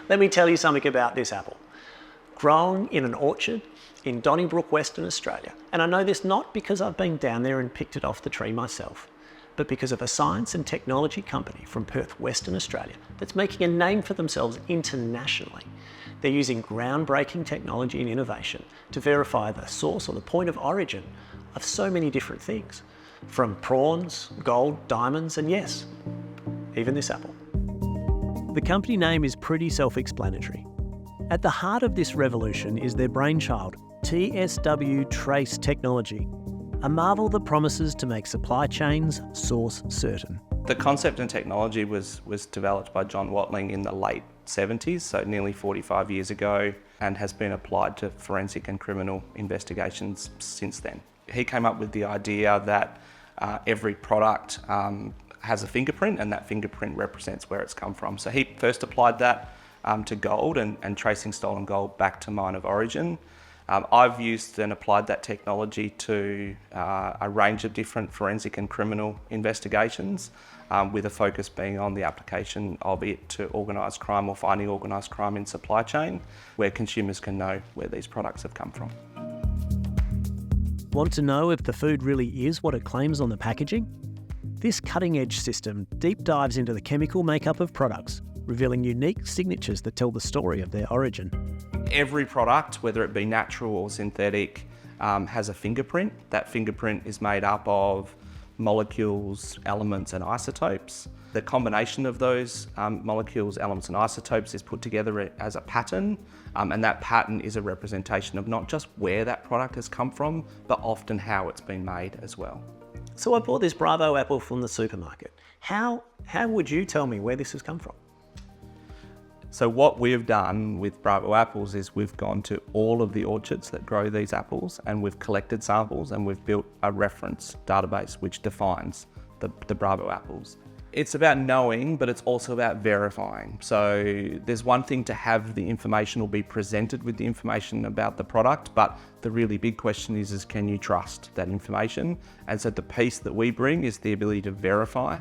Let me tell you something about this apple. Grown in an orchard in Donnybrook, Western Australia. And I know this not because I've been down there and picked it off the tree myself, but because of a science and technology company from Perth, Western Australia, that's making a name for themselves internationally. They're using groundbreaking technology and innovation to verify the source or the point of origin of so many different things, from prawns, gold, diamonds, and yes, even this apple. The company name is pretty self-explanatory. At the heart of this revolution is their brainchild, TSW Trace Technology, a marvel that promises to make supply chains source certain. The concept and technology was developed by John Watling in the late 70s, so nearly 45 years ago, and has been applied to forensic and criminal investigations since then. He came up with the idea that every product has a fingerprint, and that fingerprint represents where it's come from. So he first applied that to gold and tracing stolen gold back to mine of origin. I've used and applied that technology to a range of different forensic and criminal investigations, with a focus being on the application of it to organised crime or finding organised crime in supply chain, where consumers can know where these products have come from. Want to know if the food really is what it claims on the packaging? This cutting-edge system deep dives into the chemical makeup of products, revealing unique signatures that tell the story of their origin. Every product, whether it be natural or synthetic, has a fingerprint. That fingerprint is made up of molecules, elements and isotopes. The combination of those molecules, elements and isotopes is put together as a pattern, and that pattern is a representation of not just where that product has come from, but often how it's been made as well. So I bought this Bravo apple from the supermarket. How would you tell me where this has come from? So what we've done with Bravo apples is we've gone to all of the orchards that grow these apples, and we've collected samples, and we've built a reference database which defines the Bravo apples. It's about knowing, but it's also about verifying. So there's one thing to have the information or be presented with the information about the product, but the really big question is can you trust that information? And so the piece that we bring is the ability to verify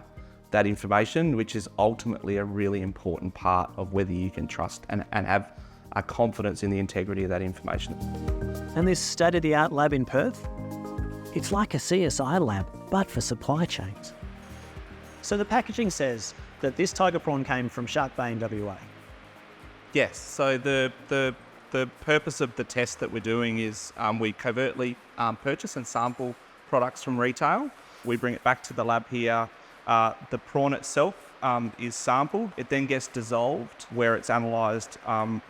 that information, which is ultimately a really important part of whether you can trust and have a confidence in the integrity of that information. And this state-of-the-art lab in Perth? It's like a CSI lab, but for supply chains. So the packaging says that this tiger prawn came from Shark Bay in WA. Yes, so the purpose of the test that we're doing is we covertly purchase and sample products from retail. We bring it back to the lab here. The prawn itself is sampled. It then gets dissolved where it's analysed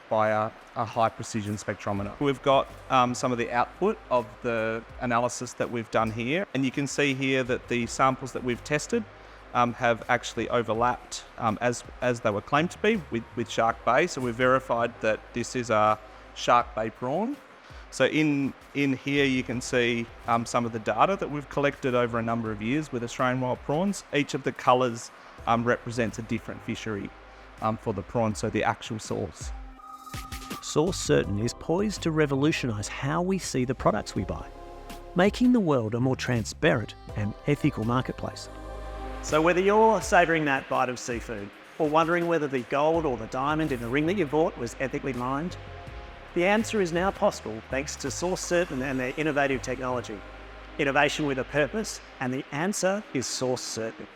by a high precision spectrometer. We've got some of the output of the analysis that we've done here, and you can see here that the samples that we've tested have actually overlapped as they were claimed to be with Shark Bay. So we've verified that this is a Shark Bay prawn. So in here you can see some of the data that we've collected over a number of years with Australian wild prawns. Each of the colours represents a different fishery for the prawn, so the actual source. Source Certain is poised to revolutionise how we see the products we buy, making the world a more transparent and ethical marketplace. So whether you're savouring that bite of seafood or wondering whether the gold or the diamond in the ring that you bought was ethically mined, the answer is now possible thanks to Source Certain and their innovative technology. Innovation with a purpose, and the answer is Source Certain.